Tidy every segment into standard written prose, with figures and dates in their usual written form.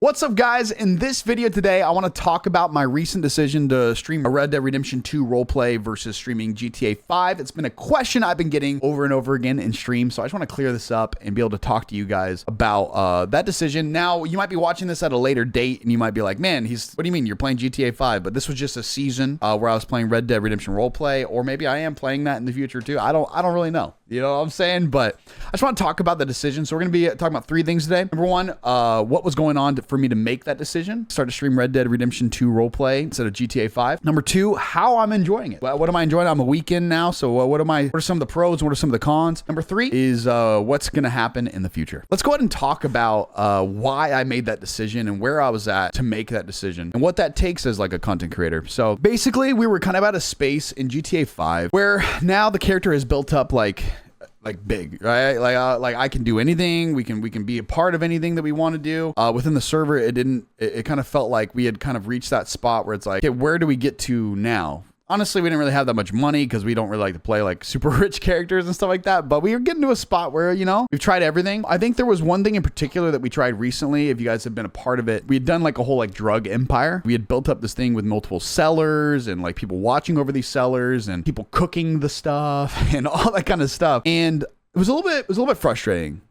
What's up, guys? In this video today, I want to talk about my recent decision to stream a Red Dead Redemption 2 roleplay versus streaming GTA 5. It's been a question I've been getting over and over again in stream, so I just want to clear this up and be able to talk to you guys about that decision. Now, you might be watching this at a later date, and you might be like, man, what do you mean you're playing GTA 5? But this was just a season where I was playing Red Dead Redemption roleplay, or maybe I am playing that in the future too. I don't really know. You know what I'm saying? But I just want to talk about the decision. So we're going to be talking about three things today. Number one, what was going on for me to make that decision, start to stream Red Dead Redemption 2 roleplay instead of GTA 5. Number two, how I'm enjoying it. What am I enjoying? I'm a weekend now. So what are some of the pros and what are some of the cons? Number three is what's going to happen in the future. Let's go ahead and talk about why I made that decision and where I was at to make that decision and what that takes as like a content creator. So basically we were kind of at a space in GTA 5 where now the character is built up like big, right? Like I can do anything. We can be a part of anything that we want to do. Within the server, it kind of felt like we had kind of reached that spot where it's like, okay, where do we get to now? Honestly, we didn't really have that much money because we don't really like to play like super rich characters and stuff like that. But we were getting to a spot where, you know, we've tried everything. I think there was one thing in particular that we tried recently. If you guys have been a part of it, we had done like a whole like drug empire. We had built up this thing with multiple sellers and like people watching over these sellers and people cooking the stuff and all that kind of stuff. And it was a little bit frustrating,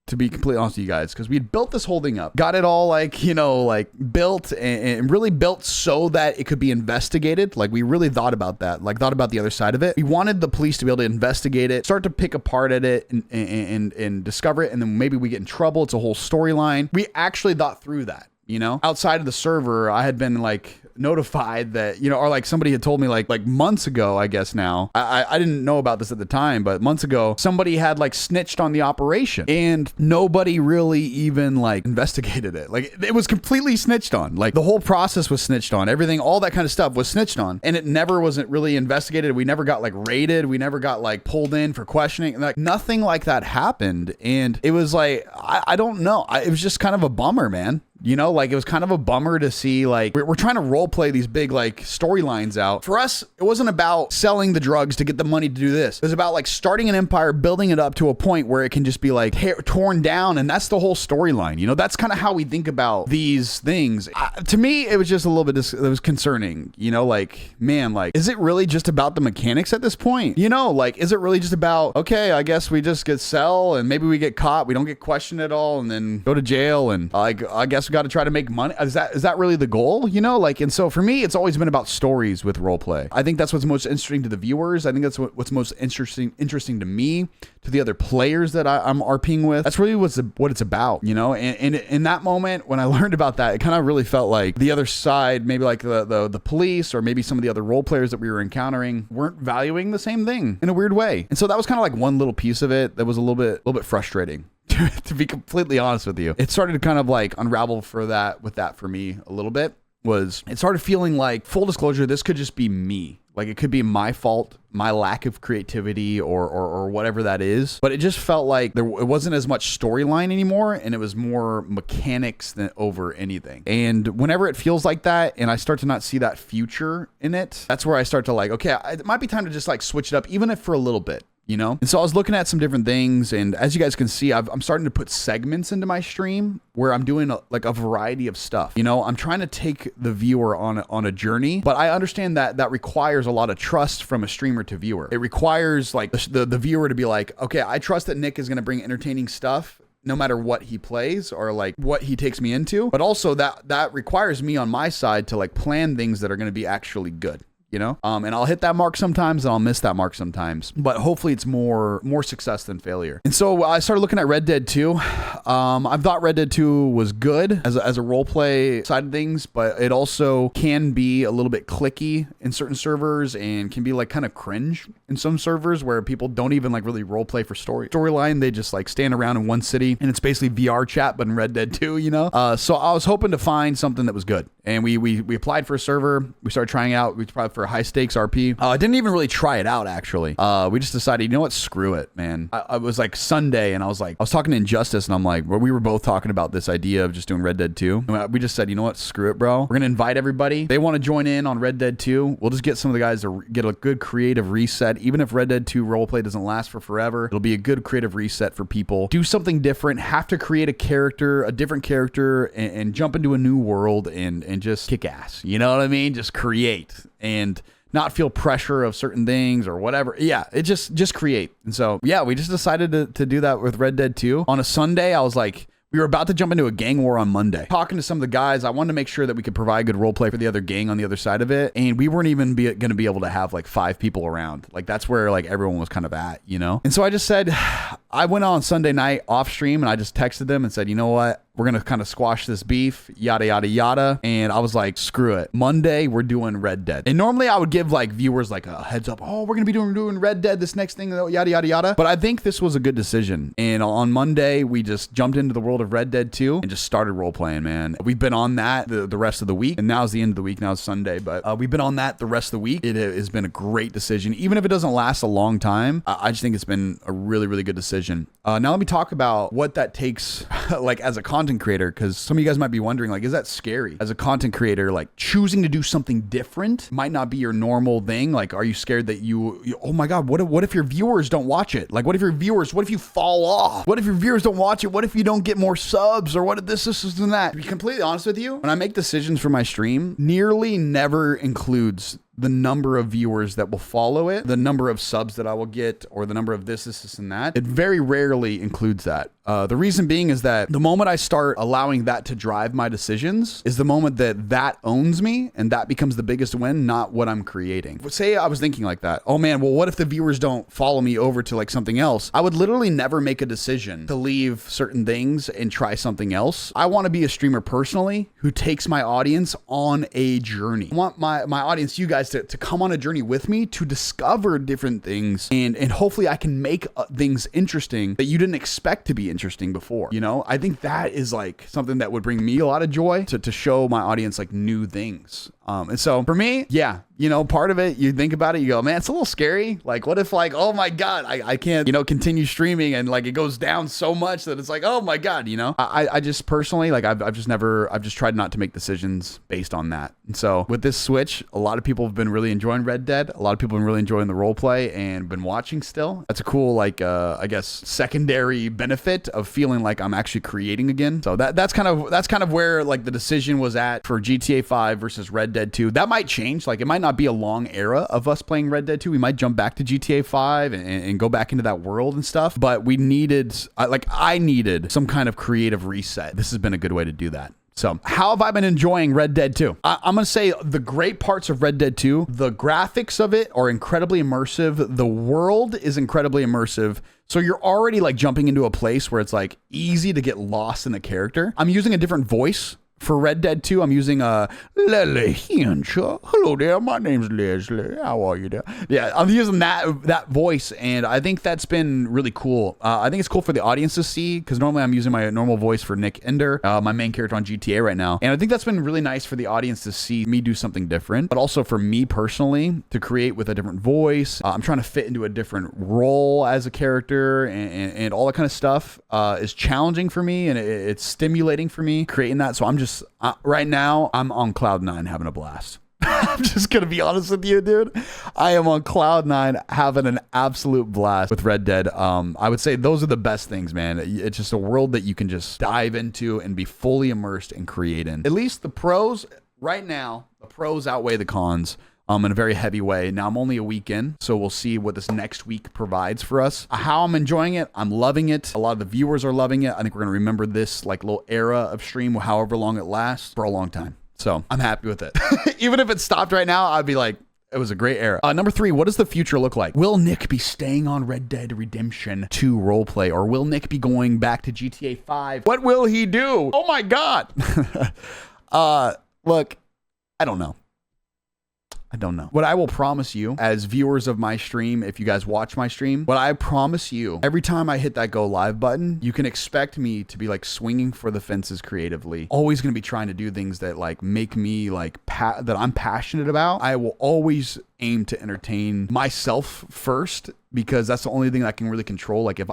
to be completely honest with you guys, because we had built this whole thing up, got it all like, you know, like built and really built so that it could be investigated. Like we really thought about that, like thought about the other side of it. We wanted the police to be able to investigate it, start to pick apart at it and discover it. And then maybe we get in trouble. It's a whole storyline. We actually thought through that, you know, outside of the server. I had been like notified that, you know, or like somebody had told me like months ago, I guess now, I didn't know about this at the time, but months ago, somebody had like snitched on the operation and nobody really even like investigated it. Like it was completely snitched on. Like the whole process was snitched on. Everything, all that kind of stuff was snitched on, and it never wasn't really investigated. We never got like raided. We never got like pulled in for questioning. Like nothing like that happened. And it was like, I don't know. It was just kind of a bummer, man. You know, like it was kind of a bummer to see like we're trying to role play these big like storylines out. For us, it wasn't about selling the drugs to get the money to do this. It was about like starting an empire, building it up to a point where it can just be like torn down. And that's the whole storyline. You know, that's kind of how we think about these things. To me, it was just a little bit, it was concerning, you know, like, man, like, is it really just about the mechanics at this point? You know, like, is it really just about, okay, I guess we just get sell and maybe we get caught. We don't get questioned at all and then go to jail. And like, I guess got to try to make money. Is that really the goal? You know, like, and so for me, it's always been about stories with roleplay. I think that's what's most interesting to the viewers. I think that's what's most interesting to me, to the other players that I'm RPing with. That's really what it's about, you know. And in that moment when I learned about that, it kind of really felt like the other side, maybe like the police or maybe some of the other role players that we were encountering weren't valuing the same thing in a weird way. And so that was kind of like one little piece of it that was a little bit frustrating. To be completely honest with you, it started to kind of like unravel for me a little bit. It started feeling like, full disclosure, this could just be me. Like it could be my fault, my lack of creativity or whatever that is. But it just felt like it wasn't as much storyline anymore, and it was more mechanics than over anything. And whenever it feels like that and I start to not see that future in it, that's where I start to like, okay, it might be time to just like switch it up, even if for a little bit. You know? And so I was looking at some different things, and as you guys can see, I'm starting to put segments into my stream where I'm doing a variety of stuff. You know, I'm trying to take the viewer on a journey, but I understand that requires a lot of trust from a streamer to viewer. It requires like the viewer to be like, okay, I trust that Nick is going to bring entertaining stuff no matter what he plays or like what he takes me into. But also that requires me on my side to like plan things that are going to be actually good. You know, and I'll hit that mark sometimes and I'll miss that mark sometimes, but hopefully it's more success than failure. And so I started looking at Red Dead 2. I thought Red Dead 2 was good as a role play side of things, but it also can be a little bit clicky in certain servers and can be like kind of cringe in some servers where people don't even like really role play for storyline. They just like stand around in one city and it's basically VR chat, but in Red Dead 2, you know? So I was hoping to find something that was good And we applied for a server. We started trying out. We applied for a high stakes RP. I didn't even really try it out, actually. We just decided, you know what? Screw it, man. I was like Sunday, and I was talking to Injustice, and I'm like, well, we were both talking about this idea of just doing Red Dead 2. And we just said, you know what? Screw it, bro. We're going to invite everybody. They want to join in on Red Dead 2. We'll just get some of the guys to get a good creative reset. Even if Red Dead 2 roleplay doesn't last for forever, it'll be a good creative reset for people. Do something different, have to create a character, a different character, and jump into a new world and just kick ass. You know what I mean? Just create and not feel pressure of certain things or whatever. Yeah, it just create. And so, yeah, we just decided to do that with Red Dead 2. On a Sunday, I was like, we were about to jump into a gang war on Monday. Talking to some of the guys, I wanted to make sure that we could provide good role play for the other gang on the other side of it. And we weren't even going to be able to have like 5 people around. Like that's where like everyone was kind of at, you know? And so I just said, I went on Sunday night off stream and I just texted them and said, you know what? We're going to kind of squash this beef, yada, yada, yada. And I was like, screw it. Monday, we're doing Red Dead. And normally I would give like viewers like a heads up. Oh, we're going to be doing Red Dead, this next thing, yada, yada, yada. But I think this was a good decision. And on Monday, we just jumped into the world of Red Dead 2 and just started role playing, man. We've been on that the rest of the week. And now's the end of the week. Now it's Sunday. But we've been on that the rest of the week. It has been a great decision. Even if it doesn't last a long time, I just think it's been a really, really good decision. Now let me talk about what that takes like as a content creator, because some of you guys might be wondering, like, is that scary? As a content creator, like choosing to do something different might not be your normal thing. Like, are you scared that you oh my God, what if your viewers don't watch it? Like, what if you fall off? What if your viewers don't watch it? What if you don't get more subs? Or what if this and that? To be completely honest with you, when I make decisions for my stream, nearly never includes the number of viewers that will follow it, the number of subs that I will get, or the number of this, and that. It very rarely includes that. The reason being is that the moment I start allowing that to drive my decisions is the moment that owns me, and that becomes the biggest win, not what I'm creating. Say I was thinking like that. Oh man, well, what if the viewers don't follow me over to like something else? I would literally never make a decision to leave certain things and try something else. I want to be a streamer personally who takes my audience on a journey. I want my audience, you guys, to come on a journey with me to discover different things, and hopefully I can make things interesting that you didn't expect to be interesting before. You know, I think that is like something that would bring me a lot of joy to show my audience like new things. And so for me, yeah, you know, part of it, you think about it, you go, man, it's a little scary. Like, what if like, oh my God, I can't, you know, continue streaming, and like it goes down so much that it's like, oh my God, you know, I just personally, like, I've just tried not to make decisions based on that. And so with this switch, a lot of people have been really enjoying Red Dead. A lot of people have been really enjoying the role play and been watching still. That's a cool, like, I guess, secondary benefit of feeling like I'm actually creating again. So that's kind of where like the decision was at for GTA 5 versus Red Dead 2. That might change. Like, it might not be a long era of us playing Red Dead 2. We might jump back to GTA 5 and go back into that world and stuff. But we needed, I needed some kind of creative reset. This has been a good way to do that. So how have I been enjoying Red Dead 2? I'm going to say the great parts of Red Dead 2, the graphics of it are incredibly immersive. The world is incredibly immersive. So you're already like jumping into a place where it's like easy to get lost in the character. I'm using a different voice. For Red Dead 2, I'm using Leslie Hinshaw. Hello there, my name's Leslie. How are you there? Yeah, I'm using that voice, and I think that's been really cool. I think it's cool for the audience to see, because normally I'm using my normal voice for Nick Ender, my main character on GTA right now. And I think that's been really nice for the audience to see me do something different, but also for me personally to create with a different voice. I'm trying to fit into a different role as a character, and all that kind of stuff is challenging for me, and it's stimulating for me creating that. So I'm just right now, I'm on cloud 9 having a blast. I'm just going to be honest with you, dude. I am on cloud 9 having an absolute blast with Red Dead. I would say those are the best things, man. It's just a world that you can just dive into and be fully immersed and create in. At least the pros right now, the pros outweigh the cons. In a very heavy way. Now I'm only a week in, so we'll see what this next week provides for us. How I'm enjoying it, I'm loving it. A lot of the viewers are loving it. I think we're gonna remember this like little era of stream, however long it lasts, for a long time. So I'm happy with it. Even if it stopped right now, I'd be like, it was a great era. Number 3, what does the future look like? Will Nick be staying on Red Dead Redemption 2 roleplay, or will Nick be going back to GTA 5? What will he do? Oh my God. Look, I don't know. I don't know. What I will promise you as viewers of my stream, if you guys watch my stream, what I promise you, every time I hit that go live button, you can expect me to be like swinging for the fences creatively. Always going to be trying to do things that like make me like, that I'm passionate about. I will always aim to entertain myself first, because that's the only thing I can really control. Like if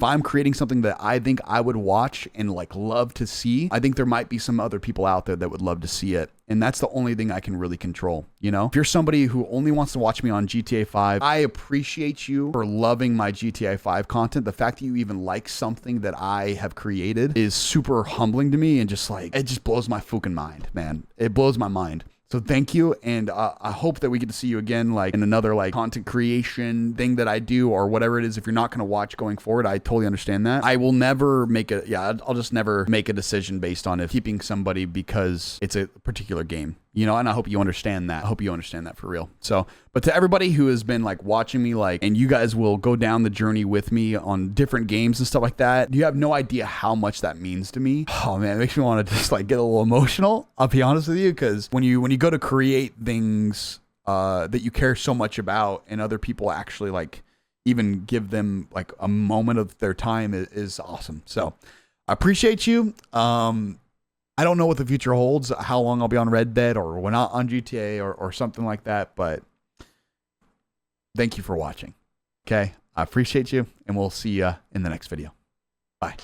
I'm creating something that I think I would watch and like love to see, I think there might be some other people out there that would love to see it. And that's the only thing I can really control. You know, if you're somebody who only wants to watch me on GTA 5, I appreciate you for loving my GTA 5 content. The fact that you even like something that I have created is super humbling to me, and just like, it just blows my fucking mind, man. It blows my mind. So thank you, and I hope that we get to see you again, like in another like content creation thing that I do, or whatever it is. If you're not going to watch going forward, I totally understand that. I will never make a, I'll just never make a decision based on keeping somebody because it's a particular game, you know, and I hope you understand that. I hope you understand that for real. So, but to everybody who has been like watching me, like, and you guys will go down the journey with me on different games and stuff like that, you have no idea how much that means to me. Oh man, it makes me want to just like get a little emotional. I'll be honest with you, because when you go to create things that you care so much about, and other people actually like even give them like a moment of their time is awesome. So I appreciate you. I don't know what the future holds, how long I'll be on Red Dead or when not on GTA or something like that, but thank you for watching. Okay. I appreciate you, and we'll see you in the next video. Bye.